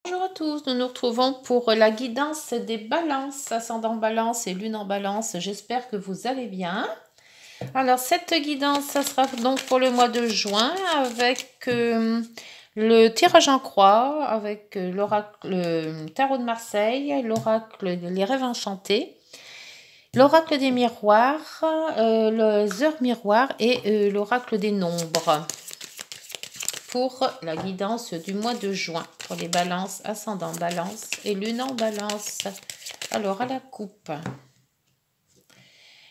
Bonjour à tous, nous nous retrouvons pour la guidance des balances, ascendant balance et lune en balance. J'espère que vous allez bien. Alors cette guidance, ça sera donc pour le mois de juin avec le tirage en croix, avec l'oracle, le tarot de Marseille, l'oracle les rêves enchantés, l'oracle des miroirs, les heures miroirs et l'oracle des nombres. Pour la guidance du mois de juin, pour les balances, ascendant balance et lune en balance. Alors, à la coupe.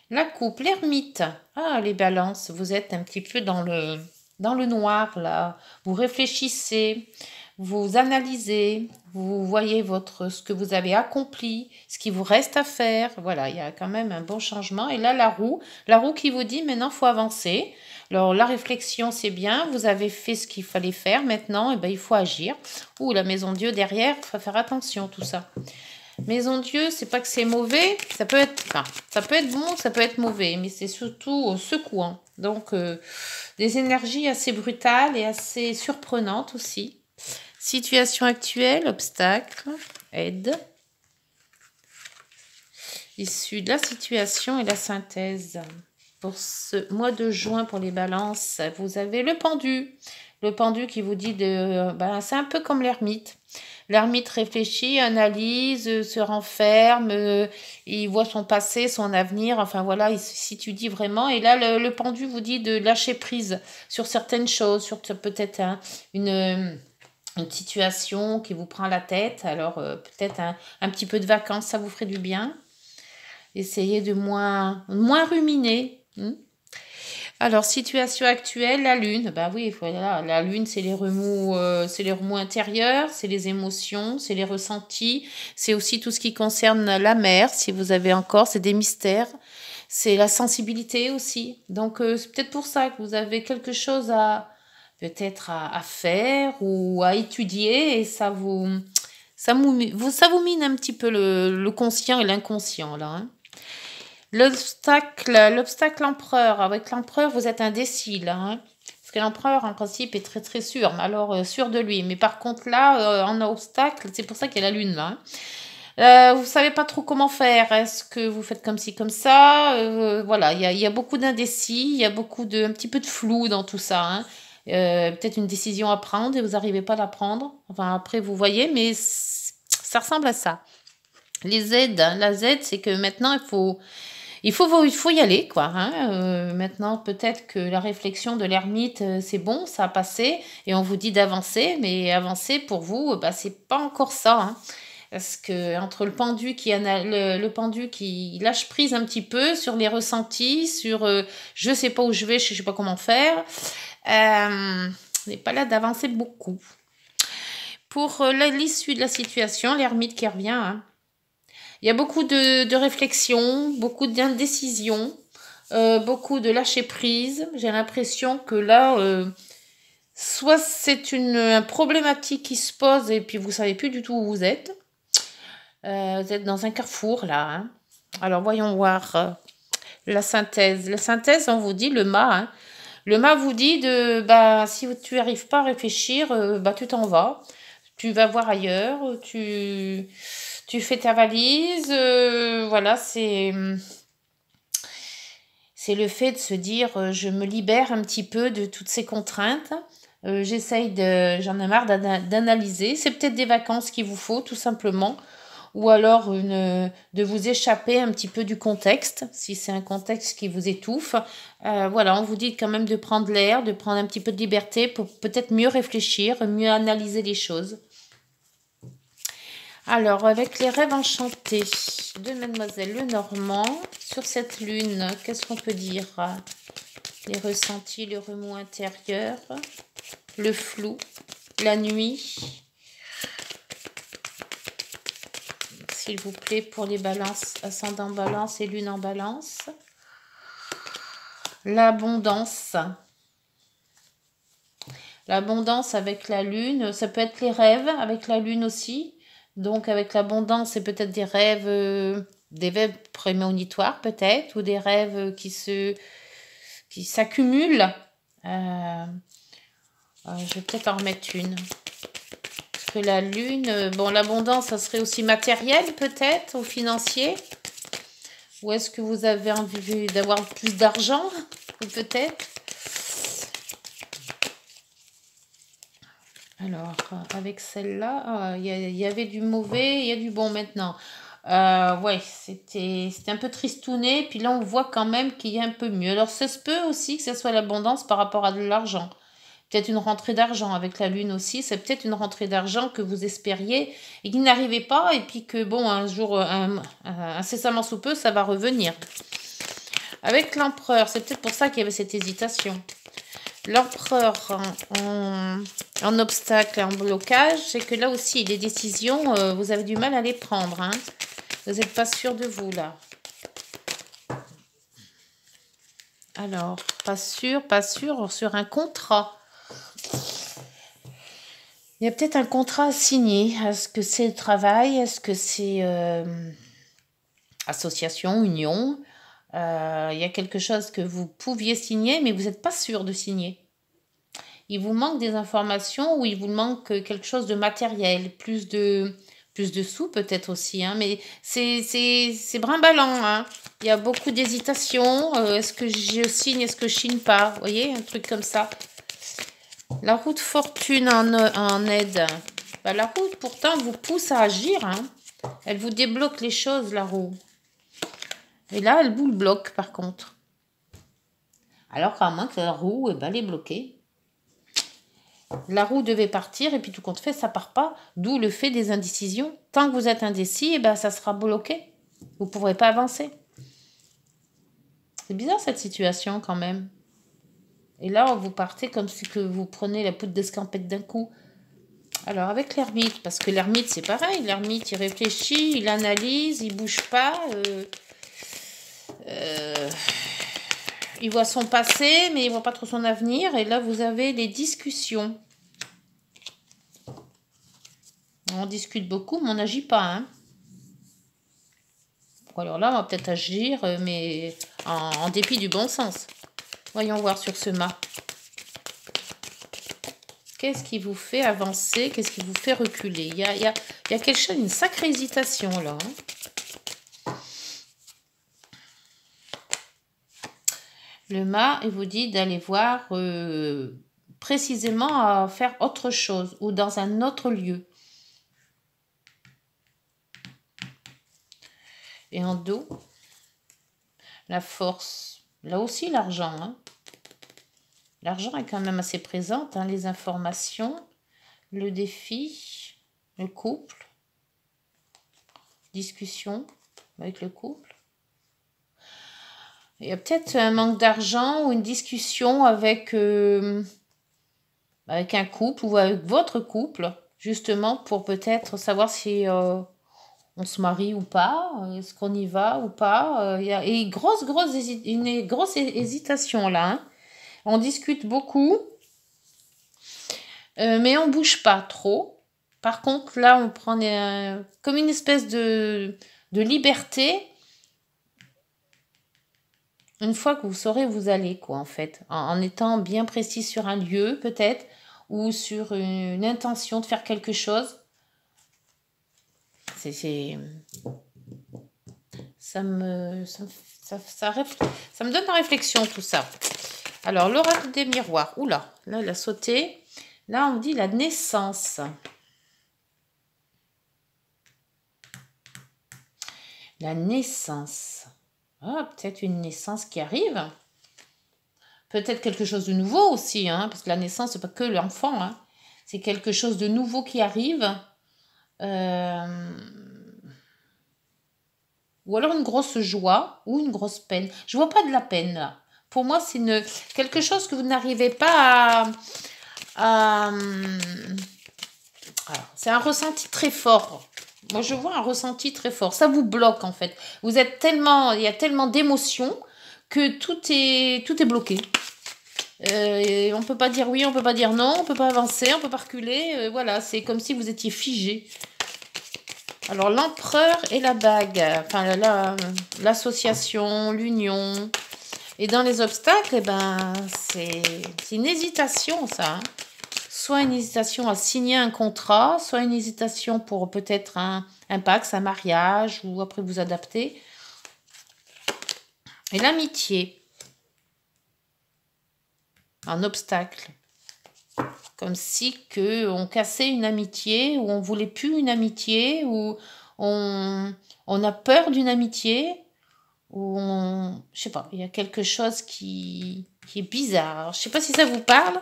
La coupe, l'ermite. Ah, les balances, vous êtes un petit peu dans le noir, là. Vous réfléchissez, vous analysez, vous voyez ce que vous avez accompli, ce qui vous reste à faire. Voilà, il y a quand même un bon changement. Et là, la roue qui vous dit maintenant, il faut avancer. Alors, la réflexion, c'est bien. Vous avez fait ce qu'il fallait faire. Maintenant, il faut agir. Ouh, la maison Dieu derrière, il faut faire attention, tout ça. Maison Dieu, c'est pas que c'est mauvais. Ça peut être bon, ça peut être mauvais. Mais c'est surtout secouant. Donc, des énergies assez brutales et assez surprenantes aussi. Situation actuelle, obstacle, aide. Issue de la situation et la synthèse. Pour ce mois de juin, pour les balances, vous avez le pendu. Le pendu qui vous dit c'est un peu comme l'ermite. L'ermite réfléchit, analyse, se renferme, il voit son passé, son avenir, enfin voilà, il se situe vraiment. Et là, le pendu vous dit de lâcher prise sur certaines choses, sur peut-être une situation qui vous prend la tête. Alors peut-être un petit peu de vacances, ça vous ferait du bien. Essayez de moins ruminer. Alors, situation actuelle, la lune. Bah oui, voilà, la lune, c'est les remous intérieurs, c'est les émotions, c'est les ressentis, c'est aussi tout ce qui concerne la mer, si vous avez encore, c'est des mystères, c'est la sensibilité aussi. Donc, c'est peut-être pour ça que vous avez quelque chose à faire ou à étudier et ça vous mine un petit peu le conscient et l'inconscient, là, hein. L'obstacle empereur. Avec l'empereur, vous êtes indécis, là, hein. Parce que l'empereur, en principe, est très très sûr, mais alors sûr de lui. Mais par contre, là, en obstacle, c'est pour ça qu'il y a la lune, là, hein. Vous savez pas trop comment faire. Est-ce que vous faites comme ci, comme ça? Voilà, il y a beaucoup d'indécis, il y a un petit peu de flou dans tout ça, hein. Peut-être une décision à prendre et vous n'arrivez pas à la prendre. Enfin, après, vous voyez, mais ça ressemble à ça. Les aides, hein. La Z, c'est que maintenant, il faut y aller, quoi, hein. Maintenant, peut-être que la réflexion de l'ermite, c'est bon, ça a passé, et on vous dit d'avancer, mais avancer pour vous, c'est pas encore ça, hein. Parce que entre le pendu qui lâche prise un petit peu sur les ressentis, sur je sais pas où je vais, je sais pas comment faire, on n'est pas là d'avancer beaucoup. Pour l'issue de la situation, l'ermite qui revient, hein. Il y a beaucoup de réflexion, beaucoup d'indécision, beaucoup de lâcher prise. J'ai l'impression que là, soit c'est une problématique qui se pose et puis vous savez plus du tout où vous êtes. Vous êtes dans un carrefour là, hein. Alors voyons voir la synthèse. La synthèse, on vous dit le mât, hein. Le mât vous dit si tu n'arrives pas à réfléchir, tu t'en vas. Tu vas voir ailleurs, tu fais ta valise, voilà, c'est le fait de se dire je me libère un petit peu de toutes ces contraintes. J'en ai marre d'analyser. C'est peut-être des vacances qu'il vous faut, tout simplement. Ou alors de vous échapper un petit peu du contexte, si c'est un contexte qui vous étouffe. Voilà, on vous dit quand même de prendre l'air, de prendre un petit peu de liberté pour peut-être mieux réfléchir, mieux analyser les choses. Alors, avec les rêves enchantés de Mademoiselle Lenormand, sur cette lune, qu'est-ce qu'on peut dire? Les ressentis, le remous intérieur, le flou, la nuit. S'il vous plaît, pour les balances, ascendant balance et lune en balance. L'abondance. L'abondance avec la lune, ça peut être les rêves avec la lune aussi. Donc avec l'abondance, c'est peut-être des rêves prémonitoires peut-être, ou des rêves qui s'accumulent. Je vais peut-être en remettre une. que la lune, bon, l'abondance, ça serait aussi matériel peut-être, ou financier. Ou est-ce que vous avez envie d'avoir plus d'argent, peut-être? Alors, avec celle-là, il y avait du mauvais, il y a du bon maintenant. Ouais, c'était un peu tristouné. Puis là, on voit quand même qu'il y a un peu mieux. Alors, ça se peut aussi que ce soit l'abondance par rapport à de l'argent. Peut-être une rentrée d'argent avec la lune aussi. C'est peut-être une rentrée d'argent que vous espériez et qui n'arrivait pas. Et puis que, bon, un jour, incessamment sous peu, ça va revenir. Avec l'empereur, c'est peut-être pour ça qu'il y avait cette hésitation. L'empereur en obstacle et en blocage, c'est que là aussi, les décisions, vous avez du mal à les prendre. Hein. Vous n'êtes pas sûr de vous, là. Alors, pas sûr sur un contrat. Il y a peut-être un contrat à signer. Est-ce que c'est le travail? Est-ce que c'est association, union? Il y a quelque chose que vous pouviez signer, mais vous n'êtes pas sûr de signer. Il vous manque des informations ou il vous manque quelque chose de matériel, plus de sous peut-être aussi, hein, mais c'est brimballant. Hein. Il y a beaucoup d'hésitation. Est-ce que je signe, est-ce que je signe pas? Vous voyez, un truc comme ça. La roue de fortune en aide. Bah, la roue, pourtant, vous pousse à agir. Hein. Elle vous débloque les choses, la roue. Et là, elle vous le bloque, par contre. Alors qu'à moins que la roue, elle est bloquée. La roue devait partir et puis tout compte fait, ça part pas. D'où le fait des indécisions. Tant que vous êtes indécis, ça sera bloqué. Vous ne pourrez pas avancer. C'est bizarre cette situation quand même. Et là, vous partez comme si que vous prenez la poudre d'escampette d'un coup. Alors avec l'ermite, parce que l'ermite c'est pareil. L'ermite il réfléchit, il analyse, il bouge pas. Il voit son passé, mais il voit pas trop son avenir. Et là, vous avez les discussions. On discute beaucoup, mais on n'agit pas. Hein. Alors là, on va peut-être agir, mais en dépit du bon sens. Voyons voir sur ce mât. Qu'est-ce qui vous fait avancer? Qu'est-ce qui vous fait reculer? Il y a quelque chose, une sacrée hésitation là. Hein. Le mât, il vous dit d'aller voir précisément à faire autre chose ou dans un autre lieu. Et en dos, la force. Là aussi, l'argent. Hein. L'argent est quand même assez présent. Hein, les informations, le défi, le couple, discussion avec le couple. Il y a peut-être un manque d'argent ou une discussion avec un couple ou avec votre couple, justement pour peut-être savoir si... on se marie ou pas, est-ce qu'on y va ou pas, il y a une grosse hésitation là. Hein. On discute beaucoup, mais on bouge pas trop. Par contre, là, on prend comme une espèce de liberté. Une fois que vous saurez où vous allez, quoi, en fait, en étant bien précis sur un lieu, peut-être, ou sur une intention de faire quelque chose. Ça me donne la réflexion, tout ça. Alors, l'oracle des miroirs. Oula, là, il a sauté. Là, on dit la naissance. La naissance. Ah, peut-être une naissance qui arrive. Peut-être quelque chose de nouveau aussi, hein, parce que la naissance, c'est pas que l'enfant. Hein. C'est quelque chose de nouveau qui arrive. Ou alors une grosse joie ou une grosse peine. Je vois pas de la peine là. Pour moi, c'est quelque chose que vous n'arrivez pas à c'est un ressenti très fort. Moi, je vois un ressenti très fort. Ça vous bloque en fait. Il y a tellement d'émotions que tout est bloqué. On peut pas dire oui, on peut pas dire non, on peut pas avancer, on peut pas reculer. Voilà, c'est comme si vous étiez figé. Alors, l'empereur et la bague, enfin l'association, l'union. Et dans les obstacles, c'est une hésitation, ça. Hein. soit une hésitation à signer un contrat, soit une hésitation pour peut-être un pax, un mariage, ou après vous adapter. Et l'amitié, un obstacle. Comme si on cassait une amitié, ou on voulait plus une amitié, ou on a peur d'une amitié, ou je sais pas, il y a quelque chose qui est bizarre. Alors, je sais pas si ça vous parle.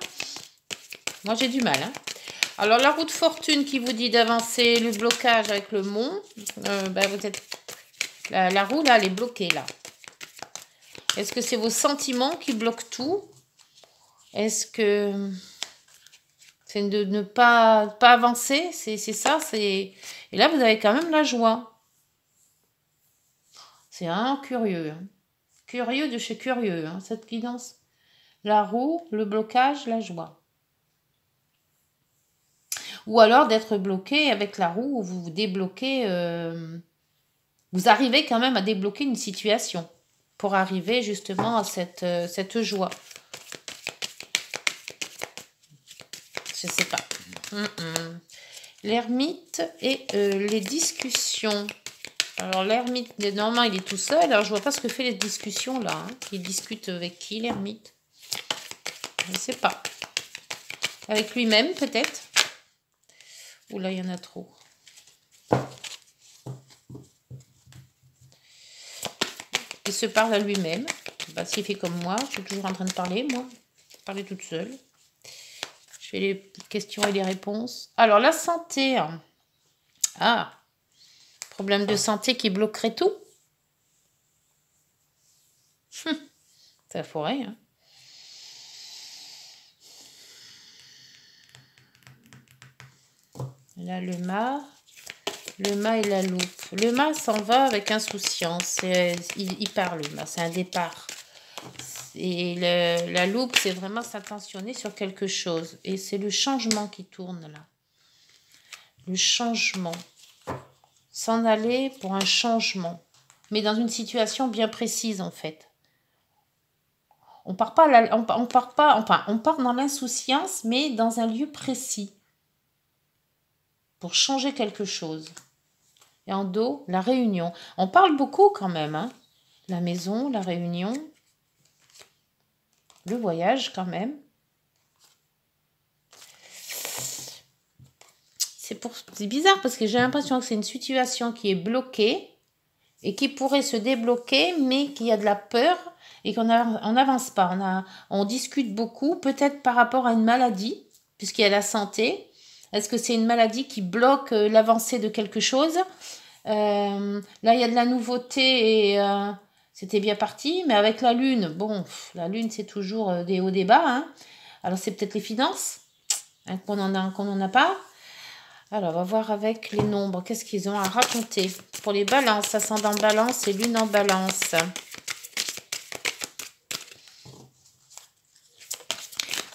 Moi, j'ai du mal. Hein. Alors, la roue de fortune qui vous dit d'avancer le blocage avec le mont, vous êtes... La roue, là, elle est bloquée, là. Est-ce que c'est vos sentiments qui bloquent tout? Est-ce que... c'est de ne pas avancer, c'est ça. Et là, vous avez quand même la joie. C'est un curieux. Hein. Curieux de chez curieux, hein, cette guidance. La roue, le blocage, la joie. Ou alors d'être bloqué avec la roue, où vous vous débloquez. Vous arrivez quand même à débloquer une situation pour arriver justement à cette joie. Je sais pas. L'ermite et les discussions. Alors l'ermite, normalement il est tout seul. Alors je vois pas ce que fait les discussions là. Hein. Il discute avec qui l'ermite? Je ne sais pas. Avec lui-même peut-être. Oula, il y en a trop. Il se parle à lui-même. Bah, s'il fait comme moi, je suis toujours en train de parler, moi. Parler toute seule. Je fais les questions et les réponses. Alors, la santé. Ah, problème de santé qui bloquerait tout. Ça pourrait, hein. Là, le mât et la loupe. Le mât s'en va avec insouciance. Il part, le mât. C'est un départ. Et la loupe, c'est vraiment s'attentionner sur quelque chose. Et c'est le changement qui tourne là. Le changement. S'en aller pour un changement. Mais dans une situation bien précise en fait. On part dans l'insouciance, mais dans un lieu précis. Pour changer quelque chose. Et en dos, la réunion. On parle beaucoup quand même. Hein. La maison, la réunion. Le voyage quand même. C'est bizarre parce que j'ai l'impression que c'est une situation qui est bloquée et qui pourrait se débloquer, mais qu'il y a de la peur et qu'on n'avance pas. On discute beaucoup, peut-être par rapport à une maladie, puisqu'il y a la santé. Est-ce que c'est une maladie qui bloque l'avancée de quelque chose? Là, il y a de la nouveauté et c'était bien parti, mais avec la lune, bon, la lune, c'est toujours des hauts, des bas. Hein. Alors, c'est peut-être les finances hein, qu'on n'en a pas. Alors, on va voir avec les nombres. Qu'est-ce qu'ils ont à raconter? Pour les balances, ascendant balance et lune en balance.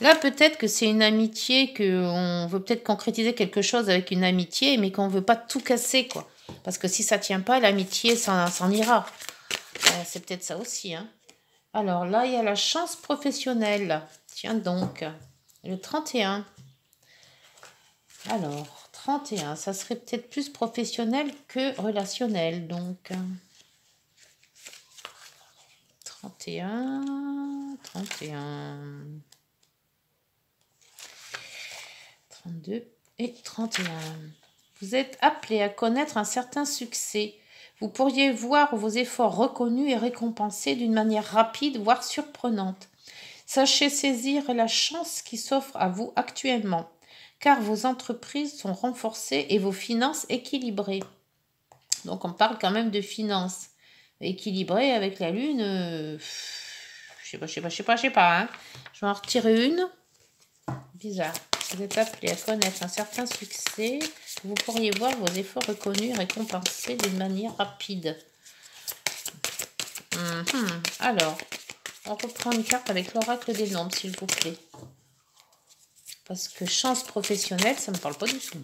Là, peut-être que c'est une amitié, qu'on veut peut-être concrétiser quelque chose avec une amitié, mais qu'on ne veut pas tout casser, quoi. Parce que si ça ne tient pas, l'amitié s'en ira. C'est peut-être ça aussi. Hein. Alors là, il y a la chance professionnelle. Tiens donc, le 31. Alors... 31, ça serait peut-être plus professionnel que relationnel, donc 31, 32 et 31. Vous êtes appelé à connaître un certain succès. Vous pourriez voir vos efforts reconnus et récompensés d'une manière rapide, voire surprenante. Sachez saisir la chance qui s'offre à vous actuellement. Car vos entreprises sont renforcées et vos finances équilibrées. Donc, on parle quand même de finances équilibrées avec la lune. Je sais pas. Hein. Je vais en retirer une. Bizarre. Vous êtes appelé à connaître un certain succès. Vous pourriez voir vos efforts reconnus et récompensés d'une manière rapide. Alors, on reprend une carte avec l'oracle des nombres, s'il vous plaît. Parce que chance professionnelle, ça ne me parle pas du tout.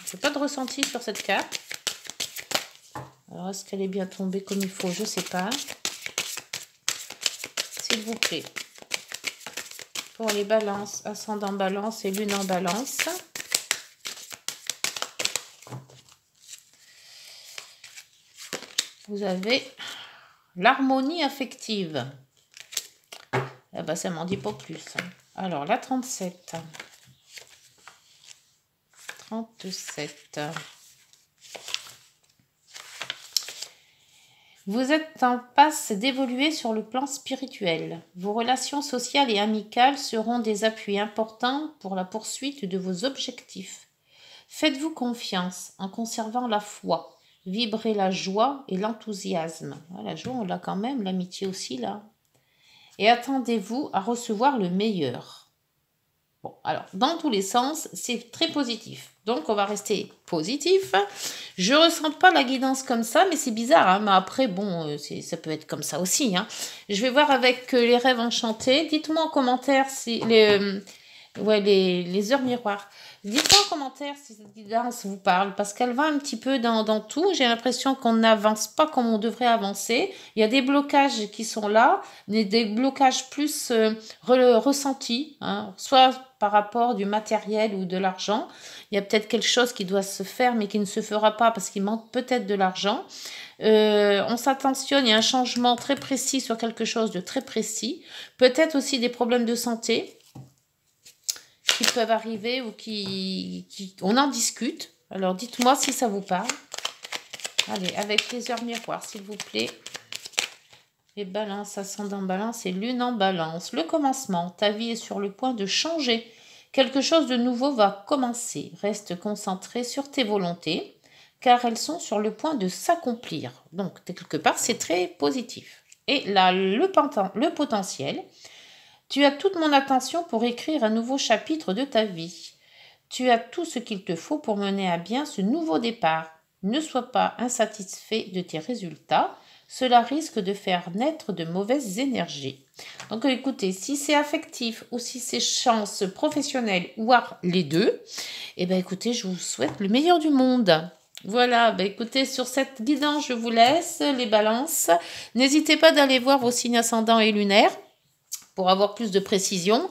Je n'ai pas de ressenti sur cette carte. Alors, est-ce qu'elle est bien tombée comme il faut? Je ne sais pas. S'il vous plaît. pour les balances, ascendant balance et lune en balance. Vous avez l'harmonie affective. Eh ben, ça m'en dit pas plus. Alors, la 37. 37. Vous êtes en passe d'évoluer sur le plan spirituel. Vos relations sociales et amicales seront des appuis importants pour la poursuite de vos objectifs. Faites-vous confiance en conservant la foi. Vibrez la joie et l'enthousiasme. La joie, on l'a quand même, l'amitié aussi, là. Et attendez-vous à recevoir le meilleur. Bon, alors, dans tous les sens, c'est très positif. Donc, on va rester positif. Je ne ressens pas la guidance comme ça, mais c'est bizarre. Hein, mais après, bon, ça peut être comme ça aussi. Hein. Je vais voir avec les rêves enchantés. Dites-moi en commentaire si les heures miroirs. Dites-moi en commentaire si cette guidance vous parle, parce qu'elle va un petit peu dans tout. J'ai l'impression qu'on n'avance pas comme on devrait avancer. Il y a des blocages qui sont là, des blocages plus ressentis, hein, soit par rapport du matériel ou de l'argent. Il y a peut-être quelque chose qui doit se faire, mais qui ne se fera pas parce qu'il manque peut-être de l'argent. On s'attentionne, il y a un changement très précis sur quelque chose de très précis. Peut-être aussi des problèmes de santé qui peuvent arriver ou on en discute. Alors, dites-moi si ça vous parle. Allez, avec les heures miroirs, s'il vous plaît. Les balances, ascendant balance et lune en balance. Le commencement, ta vie est sur le point de changer. Quelque chose de nouveau va commencer. Reste concentré sur tes volontés, car elles sont sur le point de s'accomplir. Donc, quelque part, c'est très positif. Et là, le potentiel. Tu as toute mon attention pour écrire un nouveau chapitre de ta vie. Tu as tout ce qu'il te faut pour mener à bien ce nouveau départ. Ne sois pas insatisfait de tes résultats. Cela risque de faire naître de mauvaises énergies. Donc écoutez, si c'est affectif ou si c'est chance professionnelle ou les deux, eh bien écoutez, je vous souhaite le meilleur du monde. Voilà, écoutez, sur cette guidance, je vous laisse les balances. N'hésitez pas d'aller voir vos signes ascendants et lunaires pour avoir plus de précision.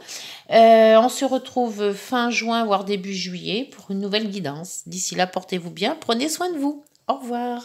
On se retrouve fin juin, voire début juillet, pour une nouvelle guidance. D'ici là, portez-vous bien, prenez soin de vous. Au revoir.